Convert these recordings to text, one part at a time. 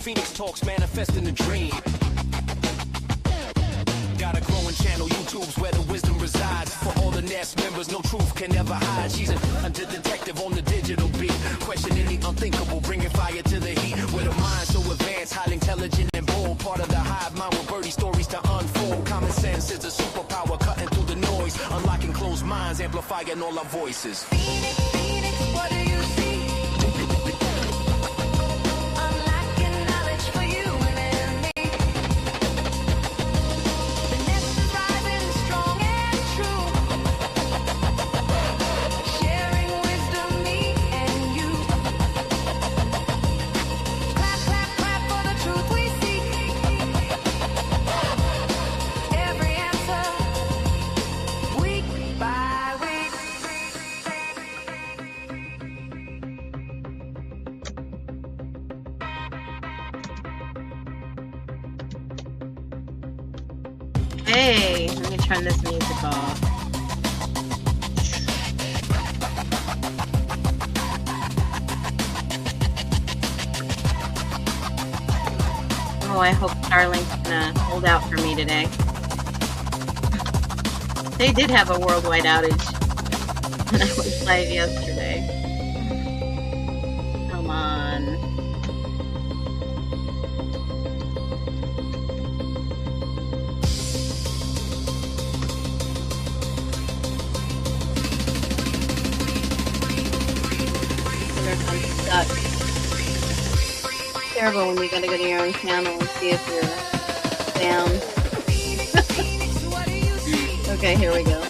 Phoenix talks manifest in a dream. Got a growing channel, YouTube's where the wisdom resides. For all the Nest members, no truth can ever hide. She's an under-detective on the digital beat, questioning the unthinkable, bringing fire to the heat. With a mind so advanced, highly intelligent and bold, part of the hive mind with birdie stories to unfold. Common sense is a superpower, cutting through the noise, unlocking closed minds, amplifying all our voices. Phoenix, Phoenix, what do you see? Unlocking knowledge for you and me. The nest is rising strong and true, sharing wisdom, me and you. Clap, clap, clap for the truth we seek. Every answer, week by week. Hey, let me turn this music off. Oh, I hope Starlink's gonna hold out for me today. They did have a worldwide outage when I was live yesterday. Come on. Stuck. Terrible when you gotta go to your own channel and see if you're down. What do you see? Okay, here we go.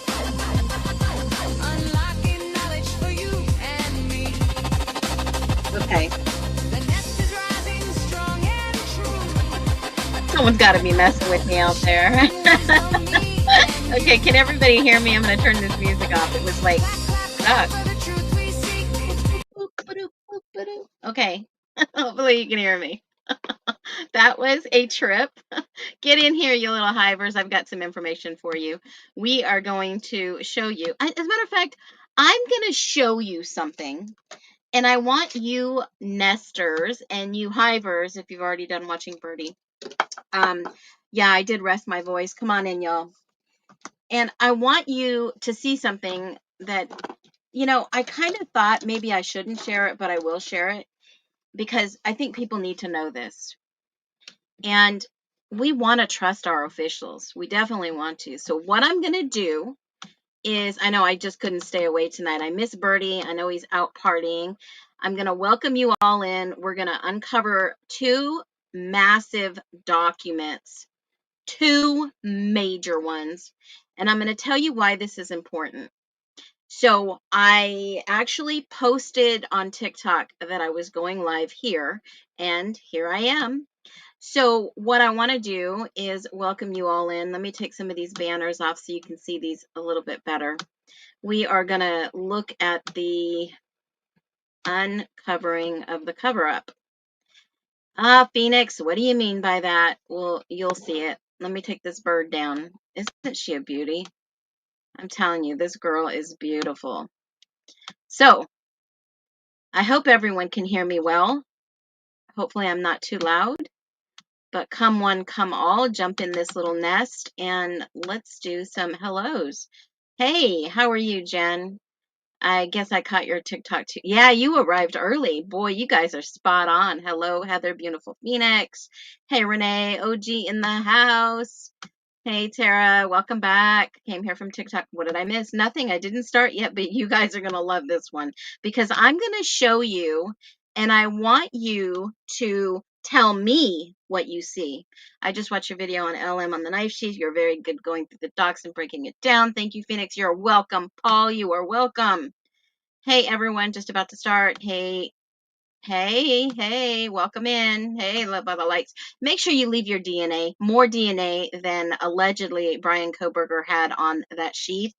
Unlocking knowledge for you and me. Okay, The nest is rising strong and true. someone's gotta be messing with me out there. Wisdom, me and Okay, can everybody hear me? I'm gonna turn this music off. It was like stuck. for the truth we seek. Okay, hopefully you can hear me. That was a trip. Get in here, you little hivers. I've got some information for you. We are going to show you. As a matter of fact, I'm going to show you something. And I want you nesters and you hivers, if you've already done watching Birdie. Yeah, I did rest my voice. Come on in, y'all. And I want you to see something that, you know, I kind of thought maybe I shouldn't share it, but I will share it because I think people need to know this. And we want to trust our officials. We definitely want to. So what I'm going to do is, I know I just couldn't stay away tonight. I miss Birdie. I know he's out partying. I'm going to welcome you all in. We're going to uncover two massive documents, two major ones. And I'm going to tell you why this is important. So I actually posted on TikTok that I was going live here, and here I am. So what I want to do is welcome you all in. Let me take some of these banners off so you can see these a little bit better. We are going to look at the uncovering of the cover-up. Phoenix, what do you mean by that? Well, you'll see it. Let me take this bird down. Isn't she a beauty? I'm telling you, this girl is beautiful. So I hope everyone can hear me well. Hopefully I'm not too loud. But come one, come all, jump in this little nest and let's do some hellos. Hey, how are you, Jen? I guess I caught your TikTok too. Yeah, you arrived early. Boy, you guys are spot on. Hello, Heather, beautiful Phoenix. Hey, Renee, OG in the house. Hey, Tara, welcome back. Came here from TikTok. What did I miss? Nothing. I didn't start yet, but you guys are going to love this one because I'm going to show you and I want you to tell me what you see. I just watched your video on LM on the knife sheath. You're very good going through the docs and breaking it down. Thank you, Phoenix. You're welcome. Paul, you are welcome. Hey, everyone, just about to start. Hey, welcome in. Hey, love by the lights. Make sure you leave your DNA, more DNA than allegedly Brian Koberger had on that sheath,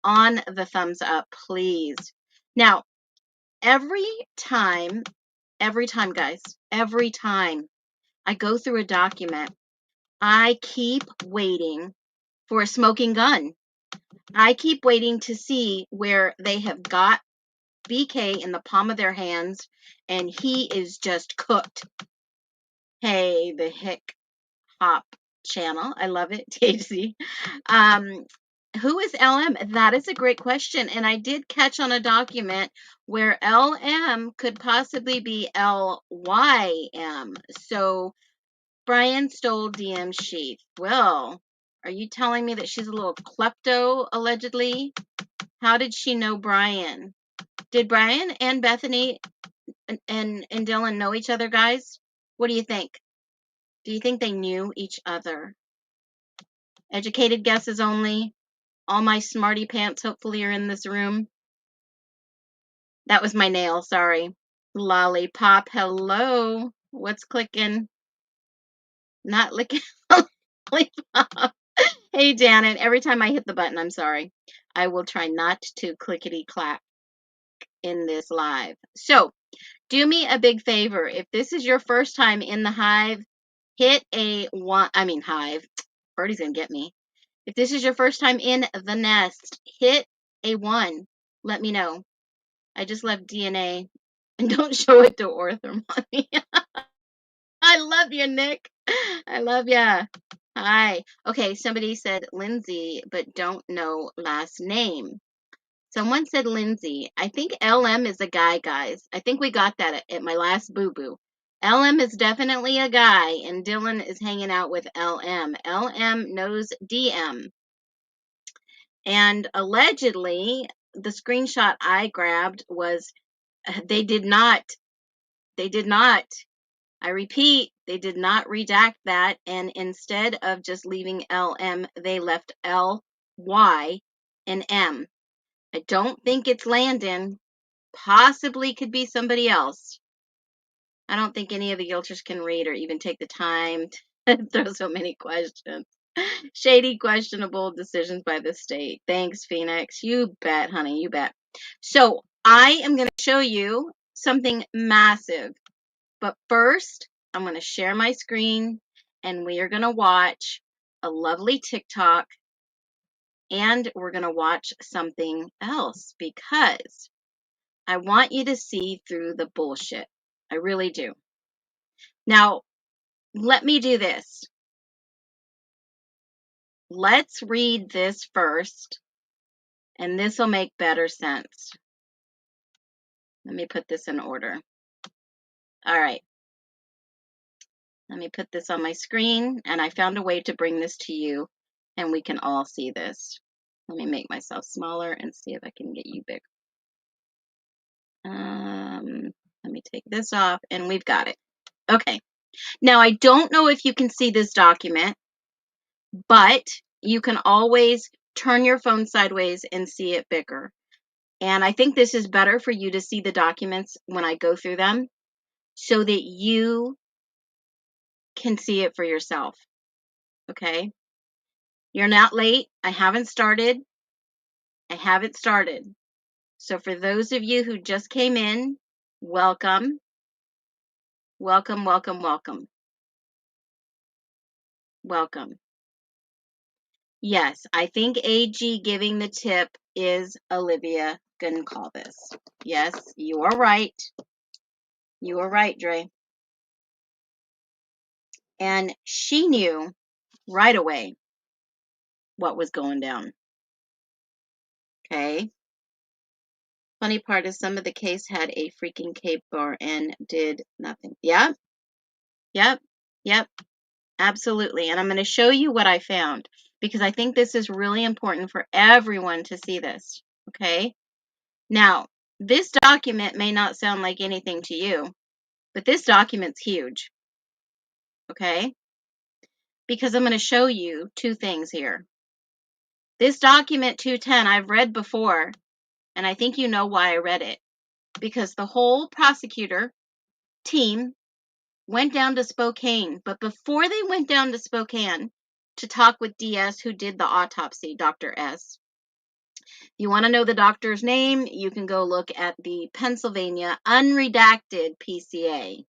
on the thumbs up, please. Now, every time, guys, every time I go through a document, I keep waiting for a smoking gun. I keep waiting to see where they have got BK in the palm of their hands and he is just cooked. Hey, the Hick Hop channel. I love it, THC. Um, who is LM? That is a great question. And I did catch on a document where LM could possibly be LYM. So Brian stole DM sheath. Well, are you telling me that she's a little klepto, allegedly? How did she know Brian? Did Brian and Bethany and Dylan know each other, guys? What do you think? Do you think they knew each other? Educated guesses only. All my smarty pants hopefully are in this room. That was my nail, sorry. Lollipop, hello. What's clicking? Not licking lollipop. Hey, Janet, every time I hit the button, I'm sorry. I will try not to clickety clack in this live. So, do me a big favor. If this is your first time in the hive, hit a one. I mean, hive. Birdie's gonna get me. If this is your first time in the nest, hit a 1. Let me know. I just left DNA. And don't show it to Orther, mommy. I love you, Nick. I love ya. Hi. Okay, somebody said Lindsay, but don't know last name. Someone said Lindsay. I think LM is a guy, guys. I think we got that at my last boo-boo. LM is definitely a guy, and Dylan is hanging out with LM. LM knows DM. And allegedly, the screenshot I grabbed was they did not, I repeat, they did not redact that. And instead of just leaving LM, they left LY and M. I don't think it's Landon. Possibly could be somebody else. I don't think any of the Gilchers can read or even take the time to throw so many questions. Shady, questionable decisions by the state. Thanks, Phoenix. You bet, honey. You bet. So I am going to show you something massive. But first, I'm going to share my screen and we are going to watch a lovely TikTok and we're going to watch something else because I want you to see through the bullshit. I really do. Now, let me do this. Let's read this first, and this will make better sense. Let me put this in order. All right. Let me put this on my screen, and I found a way to bring this to you, and we can all see this. Let me make myself smaller and see if I can get you big. Let me take this off, and we've got it. Okay. Now, I don't know if you can see this document, but you can always turn your phone sideways and see it bigger. And I think this is better for you to see the documents when I go through them so that you can see it for yourself. Okay? You're not late. I haven't started. So for those of you who just came in, welcome. Welcome, welcome, welcome. Welcome. Yes, I think AG giving the tip is Olivia Goncalves. Yes, you are right. You are right, Dre. And she knew right away what was going down. Okay. Funny part is some of the case had a freaking cape bar and did nothing. Yep. Yep. Yep. Absolutely. And I'm going to show you what I found because I think this is really important for everyone to see this. Okay. Now, this document may not sound like anything to you, but this document's huge. Okay. Because I'm going to show you two things here. This document 210 I've read before, and I think you know why I read it. Because the whole prosecutor team went down to Spokane. But before they went down to Spokane to talk with DS, who did the autopsy, Dr. S. If you want to know the doctor's name, you can go look at the Pennsylvania unredacted PCA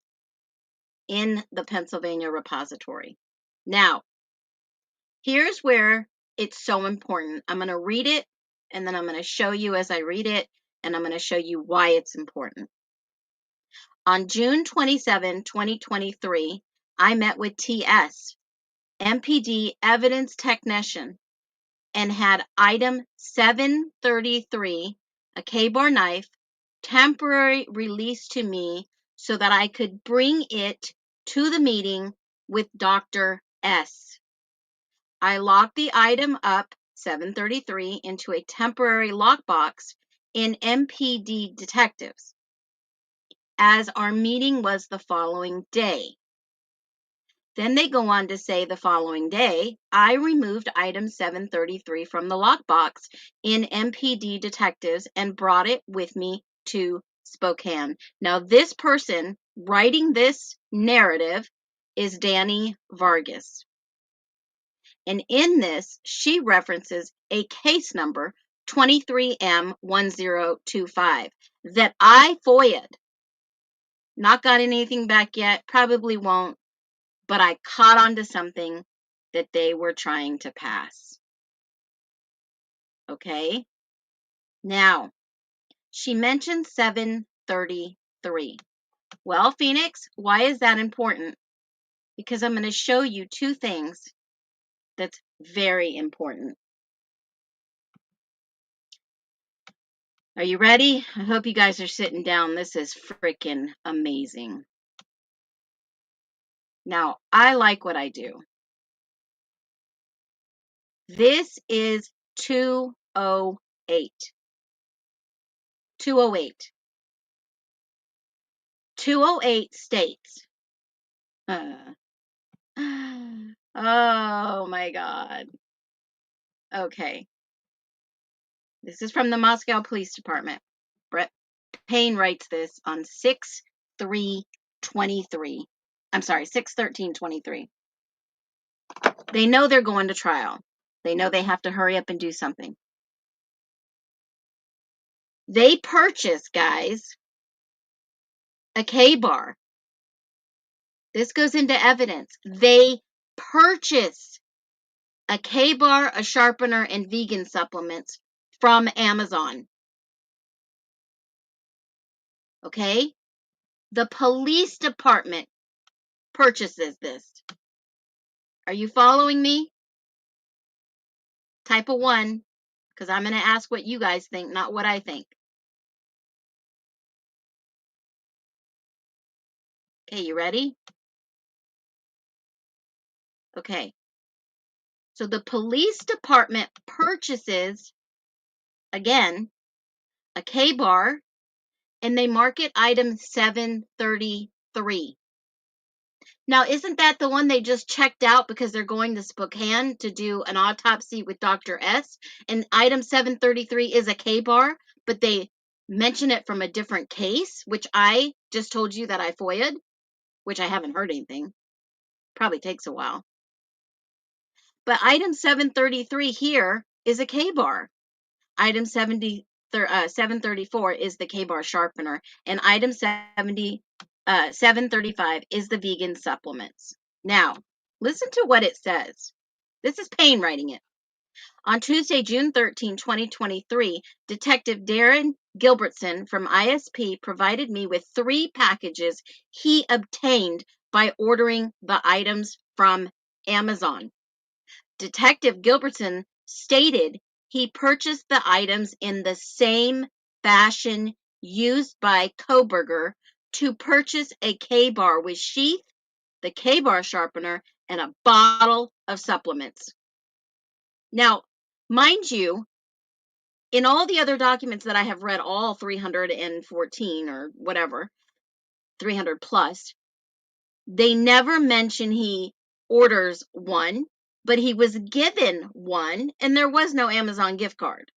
in the Pennsylvania repository. Now, here's where it's so important. I'm going to read it, and then I'm going to show you as I read it, and I'm going to show you why it's important. On June 27, 2023, I met with TS, MPD evidence technician, and had item 733, a K-bar knife, temporary released to me so that I could bring it to the meeting with Dr. S. I locked the item up, 733, into a temporary lockbox in MPD detectives, as our meeting was the following day. Then they go on to say the following day, I removed item 733 from the lockbox in MPD detectives and brought it with me to Spokane. Now, this person writing this narrative is Danny Vargas. And in this, she references a case number, 23M1025, that I FOIA'd. Not got anything back yet, probably won't, but I caught on to something that they were trying to pass. Okay? Now, she mentioned 733. Well, Phoenix, why is that important? Because I'm going to show you two things that's very important. Are you ready? I hope you guys are sitting down. This is freaking amazing. Now, I like what I do. This is 208. 208. 208 states. Oh my God. Okay. This is from the Moscow Police Department. Brett Payne writes this on 6/3/23. I'm sorry, 6/13/23. They know they're going to trial. They know they have to hurry up and do something. They purchase, guys, a K-bar. This goes into evidence. They purchase a K-bar, a sharpener, and vegan supplements from Amazon. Okay? The police department purchases this. Are you following me? Type a 1, because I'm going to ask what you guys think, not what I think. Okay, you ready? Okay. So the police department purchases, again, a K-bar, and they market item 733. Now, isn't that the one they just checked out because they're going to Spokane to do an autopsy with Dr. S? And item 733 is a K-bar, but they mention it from a different case, which I just told you that I FOIA'd, which I haven't heard anything. Probably takes a while. But item 733 here is a K-bar. Item 734 is the K-bar sharpener, and item 735 is the vegan supplements. Now, listen to what it says. This is Payne writing it. On Tuesday, June 13, 2023, Detective Darren Gilbertson from ISP provided me with 3 packages he obtained by ordering the items from Amazon. Detective Gilbertson stated he purchased the items in the same fashion used by Koberger to purchase a K-bar with sheath, the K-bar sharpener, and a bottle of supplements. Now, mind you, in all the other documents that I have read, all 314 or whatever, 300 plus, they never mention he orders one, but he was given one, and there was no Amazon gift card.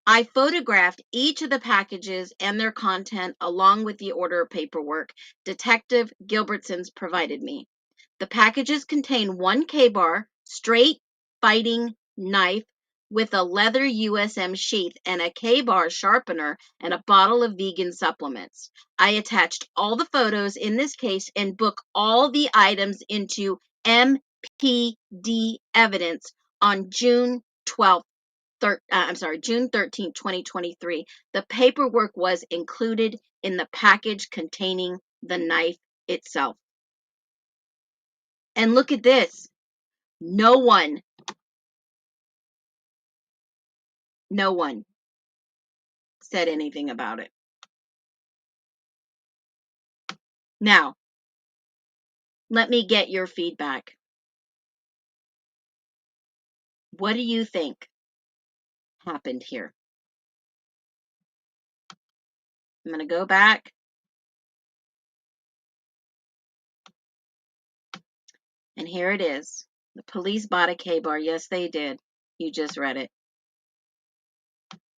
I photographed each of the packages and their content along with the order paperwork Detective Gilbertson's provided me. The packages contain 1 K-bar, straight biting knife with a leather USM sheath and a K-bar sharpener and a bottle of vegan supplements. I attached all the photos in this case and book all the items into MPD evidence on June 12th. June 13th, 2023. The paperwork was included in the package containing the knife itself. And look at this. No one said anything about it. Now, let me get your feedback. What do you think happened here? I'm going to go back. And here it is. The police bought a K-bar. Yes, they did. You just read it.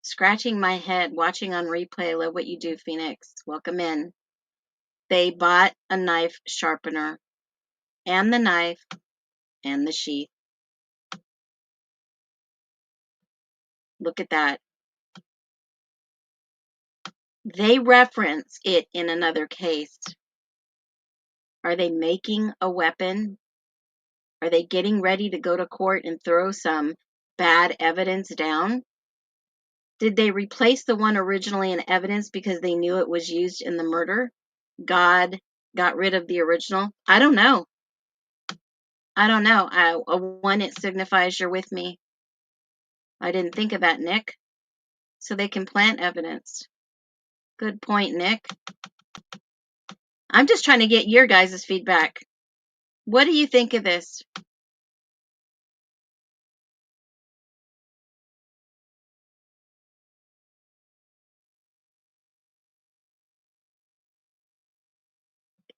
Scratching my head, watching on replay. I love what you do, Phoenix. Welcome in. They bought a knife sharpener and the knife and the sheath. Look at that. They reference it in another case. Are they making a weapon? Are they getting ready to go to court and throw some bad evidence down? Did they replace the one originally in evidence because they knew it was used in the murder? God got rid of the original? I don't know. I don't know. A one, it signifies you're with me. I didn't think of that, Nick. So they can plant evidence. Good point, Nick. I'm just trying to get your guys' feedback. What do you think of this?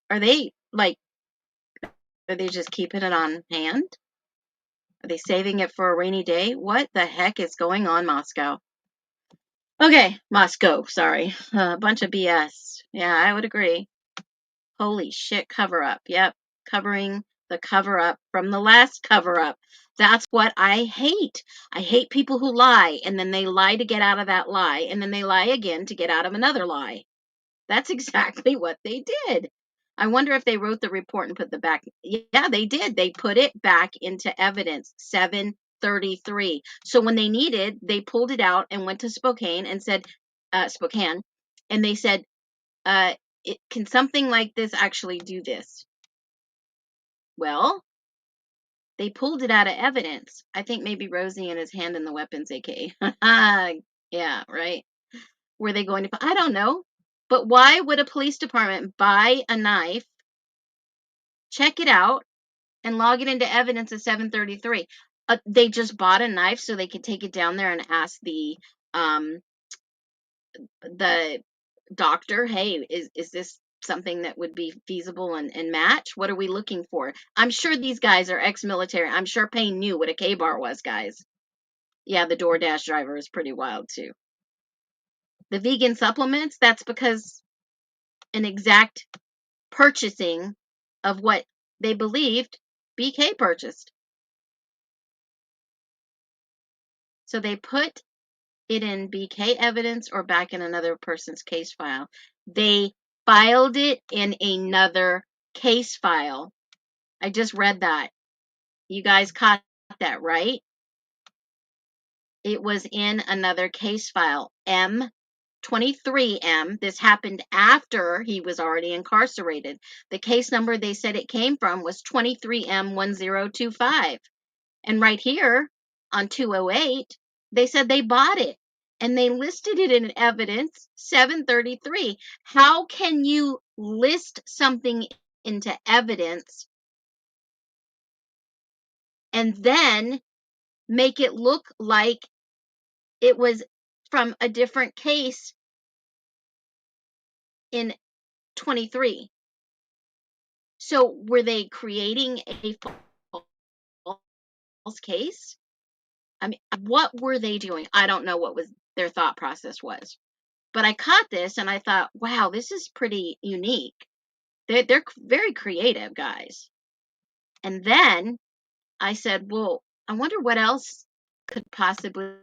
Are they are they just keeping it on hand? Are they saving it for a rainy day? What the heck is going on, Moscow? Okay, Moscow, sorry. A bunch of BS. Yeah, I would agree. Holy shit, cover up. Yep, covering the cover up from the last cover up. That's what I hate. I hate people who lie and then they lie to get out of that lie and then they lie again to get out of another lie. That's exactly what they did. I wonder if they wrote the report and put the back. Yeah, they did. They put it back into evidence. 733. So when they needed, they pulled it out and went to Spokane and said, Spokane, and they said, uh, can something like this actually do this? Well, they pulled it out of evidence. I think maybe Rosie and his hand in the weapons, aka. Yeah, right. Were they going to? I don't know. But why would a police department buy a knife, check it out, and log it into evidence at 733? They just bought a knife so they could take it down there and ask um, the doctor, hey, is this something that would be feasible and match? What are we looking for? I'm sure these guys are ex-military. I'm sure Payne knew what a K-bar was, guys. Yeah, the DoorDash driver is pretty wild too. The vegan supplements, that's because an exact purchasing of what they believed BK purchased. So they put it in BK evidence or back in another person's case file. They filed it in another case file. I just read that. You guys caught that, right? It was in another case file. 23M. This happened after he was already incarcerated. The case number they said it came from was 23M1025. And right here on 208, they said they bought it and they listed it in evidence 733. How can you list something into evidence and then make it look like it was from a different case in 23? So were they creating a false case? I mean, what were they doing? I don't know what was their thought process was. But I caught this and I thought, wow, this is pretty unique. They're very creative, guys. And then I said, well, I wonder what else could possibly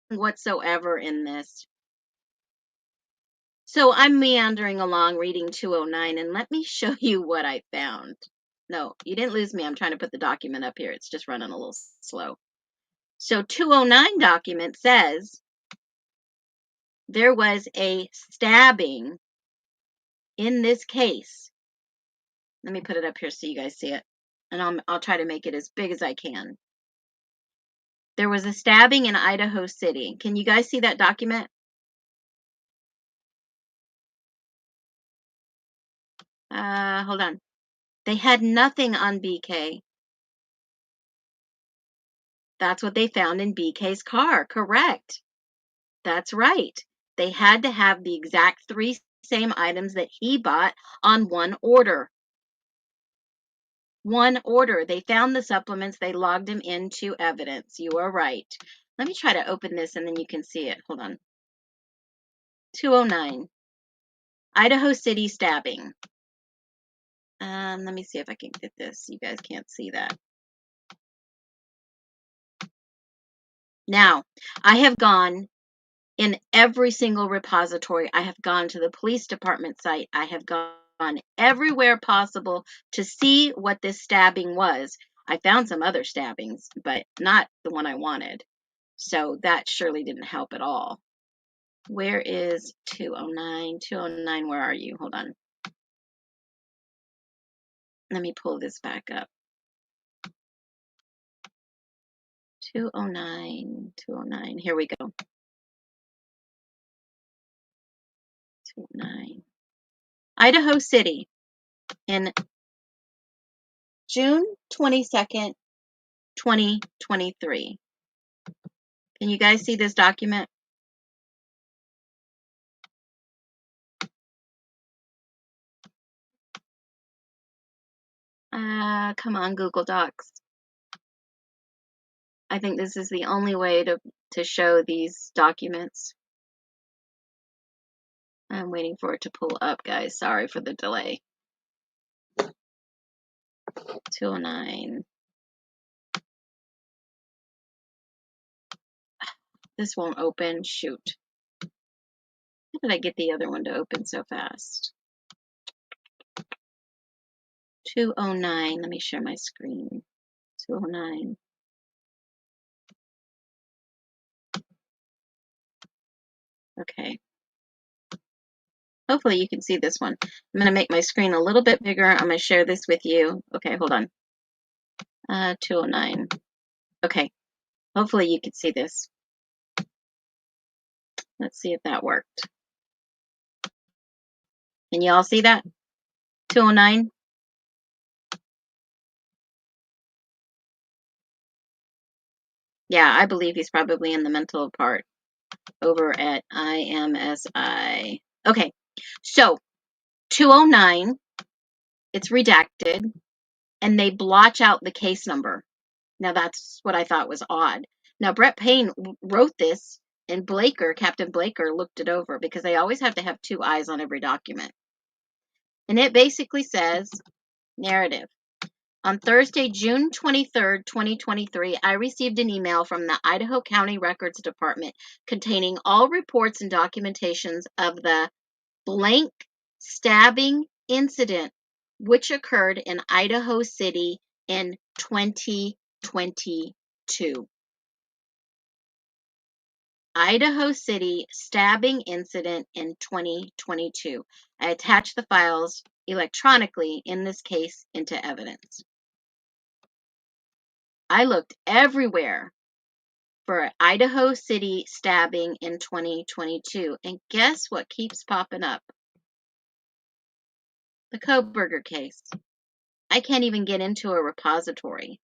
whatsoever in this. So I'm meandering along reading 209, and let me show you what I found. No, you didn't lose me. I'm trying to put the document up here. It's just running a little slow. So 209 document says there was a stabbing in this case. Let me put it up here so you guys see it. And I'll try to make it as big as I can. There was a stabbing in Idaho City. Can you guys see that document? Hold on. They had nothing on BK. That's what they found in BK's car. Correct. That's right. They had to have the exact 3 same items that he bought on one order. One order. They found the supplements. They logged them into evidence. You are right. Let me try to open this and then you can see it. Hold on. 209. Idaho City stabbing. Let me see if I can get this. You guys can't see that. Now, I have gone in every single repository. I have gone to the police department site. I have gone everywhere possible to see what this stabbing was. I found some other stabbings, but not the one I wanted. So that surely didn't help at all. Where is 209? 209, where are you? Hold on. Let me pull this back up. 209, 209. Here we go. 209. Idaho City in June 22nd, 2023. Can you guys see this document? Come on, Google Docs. I think this is the only way to show these documents. I'm waiting for it to pull up, guys. Sorry for the delay. 209. This won't open. Shoot. How did I get the other one to open so fast? 209. Let me share my screen. 209. Okay. Hopefully you can see this one. I'm going to make my screen a little bit bigger. I'm going to share this with you. Okay, hold on. 209. Okay. Hopefully you can see this. Let's see if that worked. Can you all see that? 209. Yeah, I believe he's probably in the mental part over at IMSI. Okay, so 209, it's redacted, and they blotch out the case number. Now, that's what I thought was odd. Now, Brett Payne wrote this, and Captain Blaker, looked it over because they always have to have 2 eyes on every document. And it basically says, narrative. On Thursday, June 23rd, 2023, I received an email from the Idaho County Records Department containing all reports and documentations of the blank stabbing incident which occurred in Idaho City in 2022. Idaho City stabbing incident in 2022. I attached the files electronically in this case into evidence. I looked everywhere for Idaho City stabbing in 2022, and guess what keeps popping up? The Koberger case. I can't even get into a repository.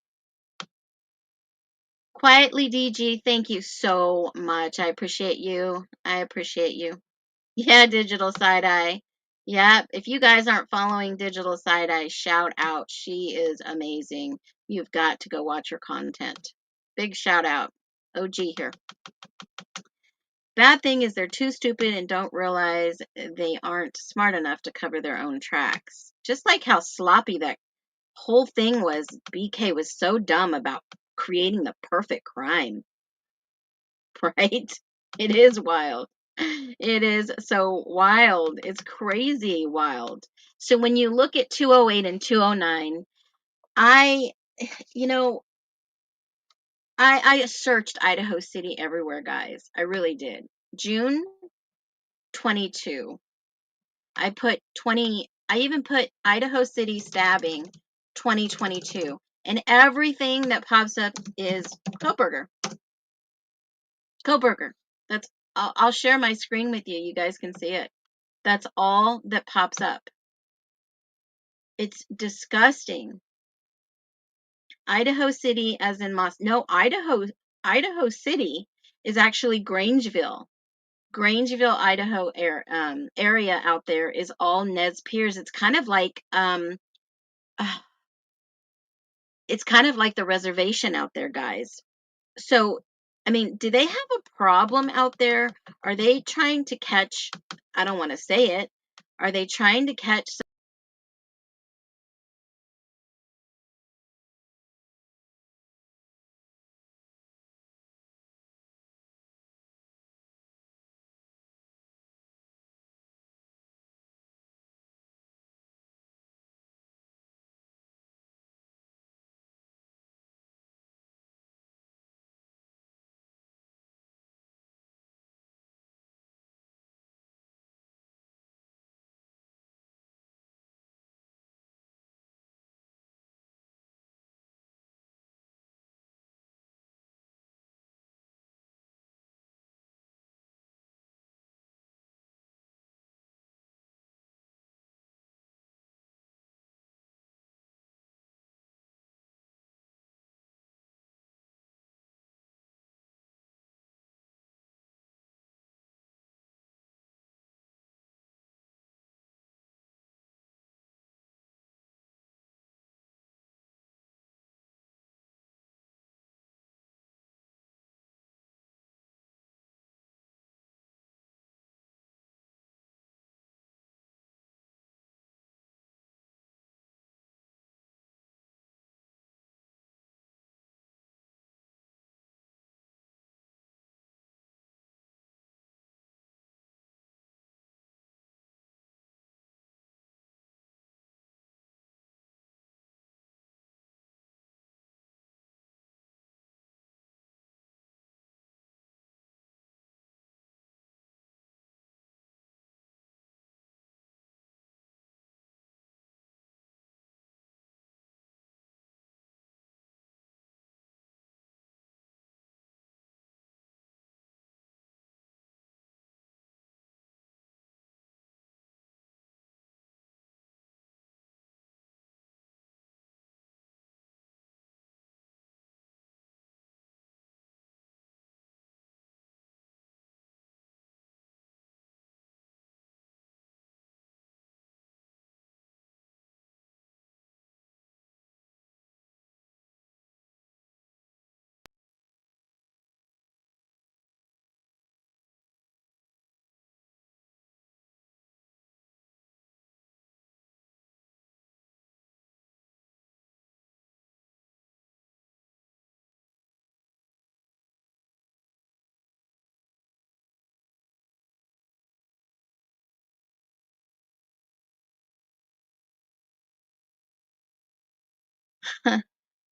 Quietly, DG, thank you so much. I appreciate you. I appreciate you. Yeah, Digital Side-Eye. Yeah, if you guys aren't following Digital Side-Eye, shout out. She is amazing. You've got to go watch her content. Big shout out. OG here. Bad thing is they're too stupid and don't realize they aren't smart enough to cover their own tracks. Just like how sloppy that whole thing was. BK was so dumb about creating the perfect crime. right? It is wild. It is so wild. It's crazy wild. So when you look at 208 and 209, I, you know, I searched Idaho City everywhere, guys. I really did. June 22. I put 20, I even put Idaho City stabbing 2022. And everything that pops up is Koberger. Koberger. That's, I'll share my screen with you. You guys can see it. That's all that pops up. It's disgusting. Idaho City, as in no, Idaho City is actually Grangeville. Grangeville, Idaho area out there is all Nez Perce. It's kind of like it's kind of like the reservation out there, guys. So, I mean, do they have a problem out there? Are they trying to catch, I don't want to say it, are they trying to catch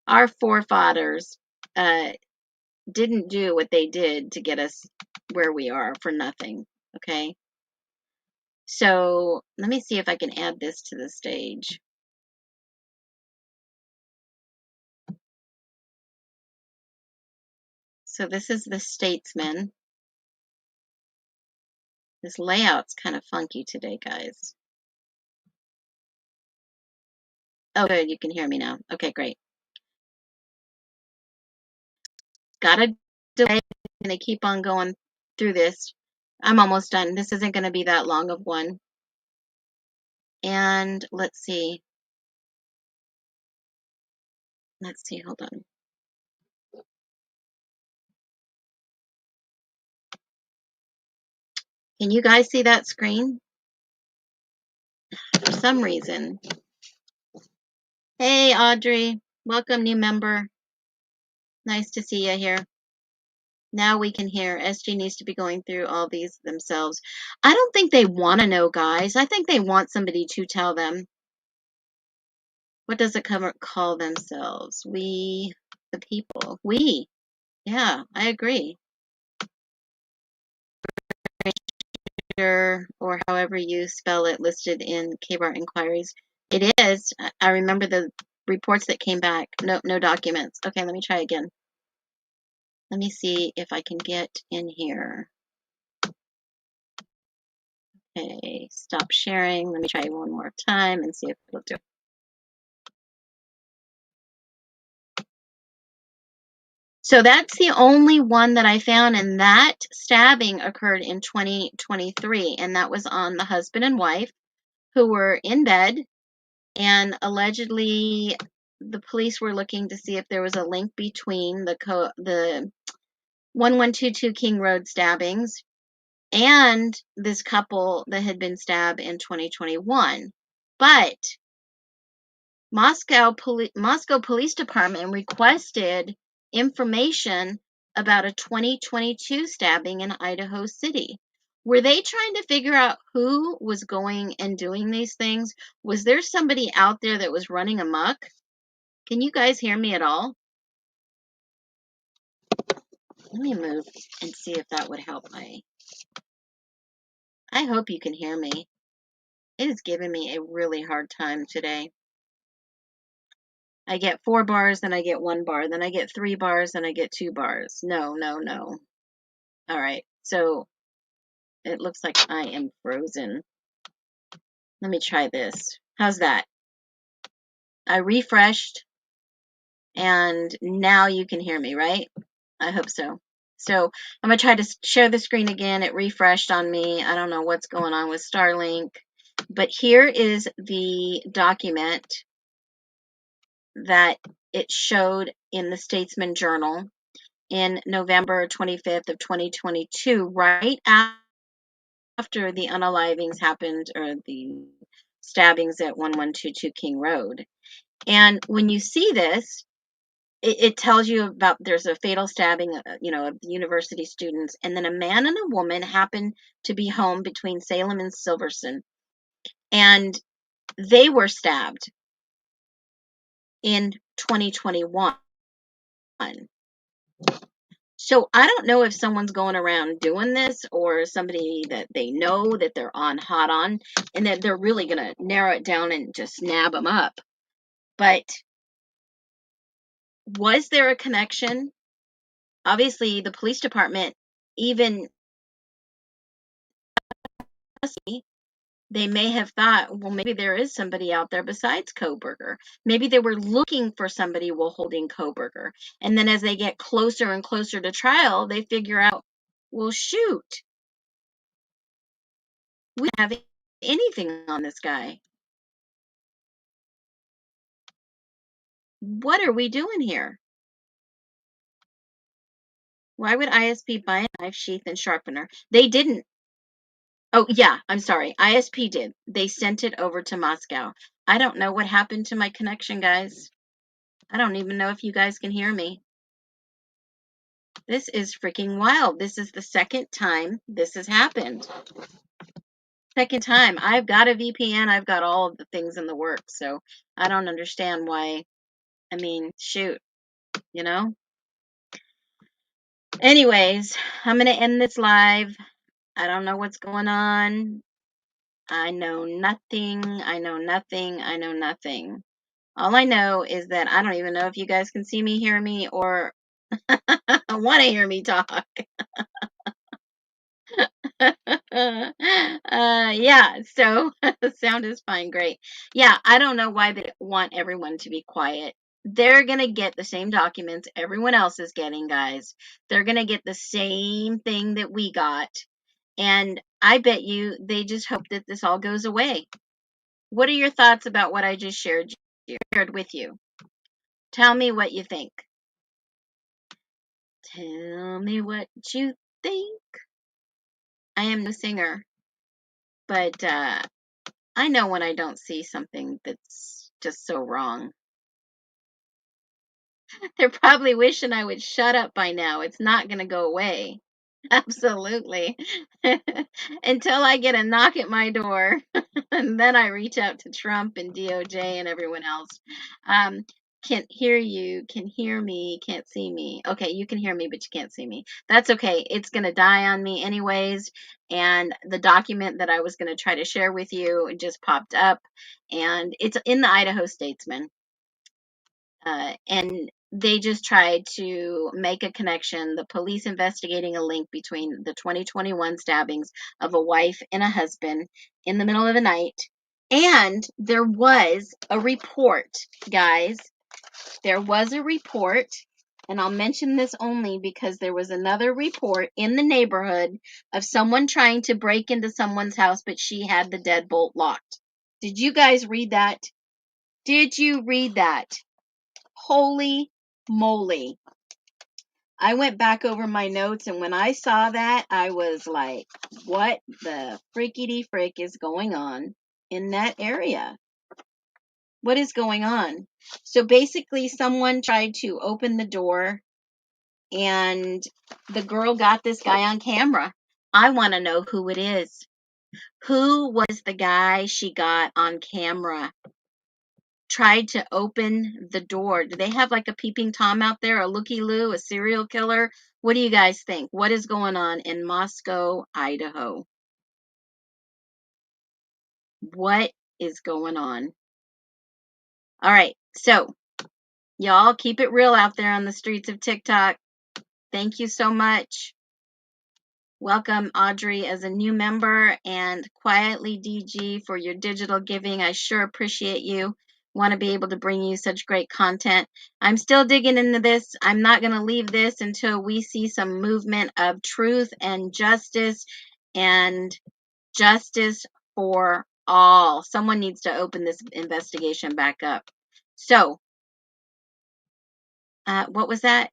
our forefathers uh, didn't do what they did to get us where we are for nothing. Okay. So let me see if I can add this to the stage. So this is the Statesman. This layout's kind of funky today, guys. Oh, good. You can hear me now. Okay, great. Got a delay. I'm going to keep on going through this. I'm almost done. This isn't going to be that long of one. And let's see. Let's see. Hold on. Can you guys see that screen? For some reason. Hey, Audrey. Welcome, new member. Nice to see you here. Now we can hear. SG needs to be going through all these themselves. I don't think they want to know, guys. I think they want somebody to tell them. What does it call themselves? We, the people. We. Yeah, I agree. Or however you spell it, listed in KBAR inquiries. It is. I remember the reports that came back. No, no documents. Okay, let me try again. Let me see if I can get in here. Okay, stop sharing. Let me try one more time and see if it'll do it. So that's the only one that I found, and that stabbing occurred in 2023, and that was on the husband and wife who were in bed, and allegedly the police were looking to see if there was a link between the 1122 King Road stabbings and this couple that had been stabbed in 2021. But Moscow Police Department requested information about a 2022 stabbing in Idaho City. Were they trying to figure out who was going and doing these things? Was there somebody out there that was running amok? Can you guys hear me at all? Let me move and see if that would help I hope you can hear me. It is giving me a really hard time today. I get 4 bars, then I get 1 bar, then I get 3 bars, then I get 2 bars. No, no, no. All right, so it looks like I am frozen. Let me try this. How's that? I refreshed, and now you can hear me, right? I hope so. So I'm going to try to share the screen again. It refreshed on me. I don't know what's going on with Starlink. But here is the document that it showed in the Statesman Journal in November 25th of 2022, right after the unalivings happened, or the stabbings at 1122 King Road. And when you see this, it tells you about there's a fatal stabbing, of the university students, and then a man and a woman happen to be home between Salem and Silverton, and they were stabbed in 2021. So I don't know if someone's going around doing this, or somebody that they know that they're on hot on, and that they're really going to narrow it down and just nab them up. But was there a connection? Obviously, the police department, even they may have thought, well, maybe there is somebody out there besides Kohberger. Maybe they were looking for somebody while holding Kohberger. And then as they get closer and closer to trial, they figure out, well, shoot, we don't have anything on this guy. What are we doing here? Why would ISP buy a knife, sheath, and sharpener? They didn't. Oh, yeah, I'm sorry. ISP did. They sent it over to Moscow. I don't know what happened to my connection, guys. I don't even know if you guys can hear me. This is freaking wild. This is the second time this has happened. Second time. I've got a VPN. I've got all of the things in the works. So I don't understand why. I mean, shoot, you know? Anyways, I'm going to end this live. I don't know what's going on. I know nothing. I know nothing. I know nothing. All I know is that I don't even know if you guys can see me, hear me, or want to hear me talk. Yeah, so the sound is fine. Great. Yeah, I don't know why they want everyone to be quiet. They're going to get the same documents everyone else is getting, guys. They're going to get the same thing that we got. And I bet you they just hope that this all goes away. What are your thoughts about what I just shared with you? Tell me what you think. Tell me what you think. I am no singer, but I know when I don't see something that's just so wrong. They're probably wishing I would shut up by now. It's not going to go away. Absolutely. Until I get a knock at my door, and then I reach out to Trump and DOJ and everyone else. Um, can't hear you, can hear me, can't see me. Okay, you can hear me, but you can't see me. That's okay. It's going to die on me anyways. And the document that I was going to try to share with you just popped up, and it's in the Idaho Statesman. And they just tried to make a connection. The police investigating a link between the 2021 stabbings of a wife and a husband in the middle of the night. And there was a report, guys. There was a report, and I'll mention this only because there was another report in the neighborhood of someone trying to break into someone's house, but she had the deadbolt locked. Did you guys read that? Did you read that? Holy moly. I went back over my notes, and when I saw that, I was like, what the frickety frick is going on in that area? What is going on? So basically, someone tried to open the door, and the girl got this guy on camera. I want to know who it is. Who was the guy she got on camera? Tried to open the door. Do they have like a peeping Tom out there, a looky-loo, a serial killer? What do you guys think? What is going on in Moscow, Idaho? What is going on? All right, so y'all keep it real out there on the streets of TikTok. Thank you so much. Welcome, Audrey, as a new member, and Quietly DG for your digital giving. I sure appreciate you. Want to be able to bring you such great content. I'm still digging into this. I'm not going to leave this until we see some movement of truth and justice for all. Someone needs to open this investigation back up. So, what was that?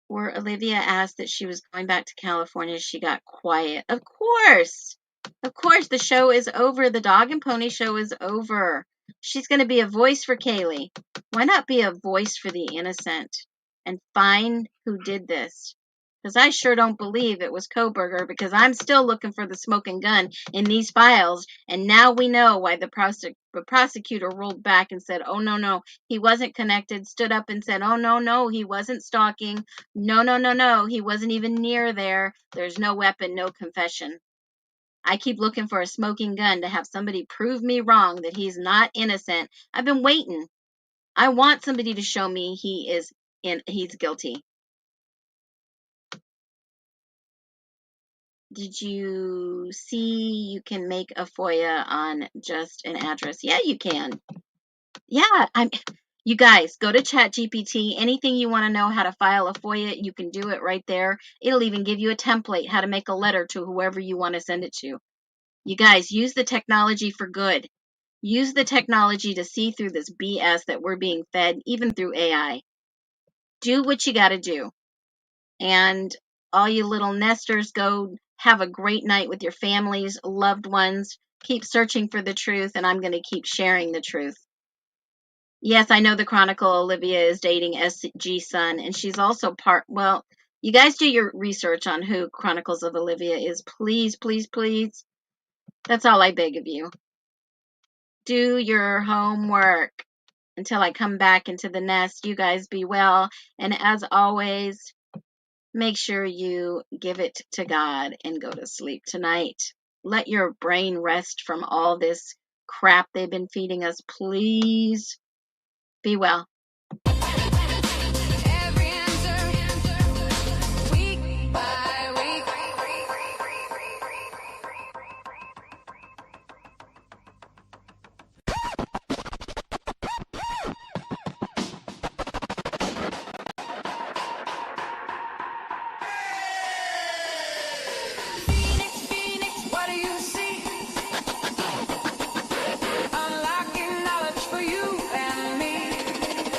Where Olivia asked that she was going back to California, she got quiet. Of course. Of course, the show is over. The dog and pony show is over. She's going to be a voice for Kaylee. Why not be a voice for the innocent and find who did this? Because I sure don't believe it was Koberger, because I'm still looking for the smoking gun in these files. And now we know why the prosecutor rolled back and said, oh, no, he wasn't connected, stood up and said, oh, no, he wasn't stalking. No, he wasn't even near there. There's no weapon, no confession. I keep looking for a smoking gun to have somebody prove me wrong, that he's not innocent. I've been waiting. I want somebody to show me he's guilty. Did you see you can make a FOIA on just an address? Yeah, you can. Yeah, you guys, go to ChatGPT. Anything you want to know how to file a FOIA, you can do it right there. It'll even give you a template, how to make a letter to whoever you want to send it to. You guys, use the technology for good. Use the technology to see through this BS that we're being fed, even through AI. Do what you got to do. And all you little nesters, go have a great night with your families, loved ones. Keep searching for the truth, and I'm going to keep sharing the truth. Yes, I know the Chronicle Olivia is dating SG Sun, and she's also well, you guys do your research on who Chronicles of Olivia is. Please, please, please. That's all I beg of you. Do your homework. Until I come back into the nest, you guys be well. And as always, make sure you give it to God and go to sleep tonight. Let your brain rest from all this crap they've been feeding us. Please be well. Every answer, week by week. Phoenix, what do you see? Unlocking knowledge for you and me.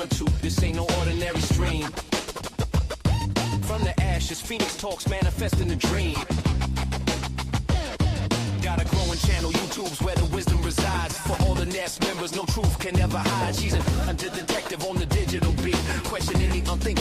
want to. This ain't no ordinary stream. From the ashes, Phoenix talks manifest in a dream. Got a growing channel, YouTube's where the wisdom resides. For all the nest members, no truth can ever hide. She's an under detective on the digital beat, questioning the unthinkable.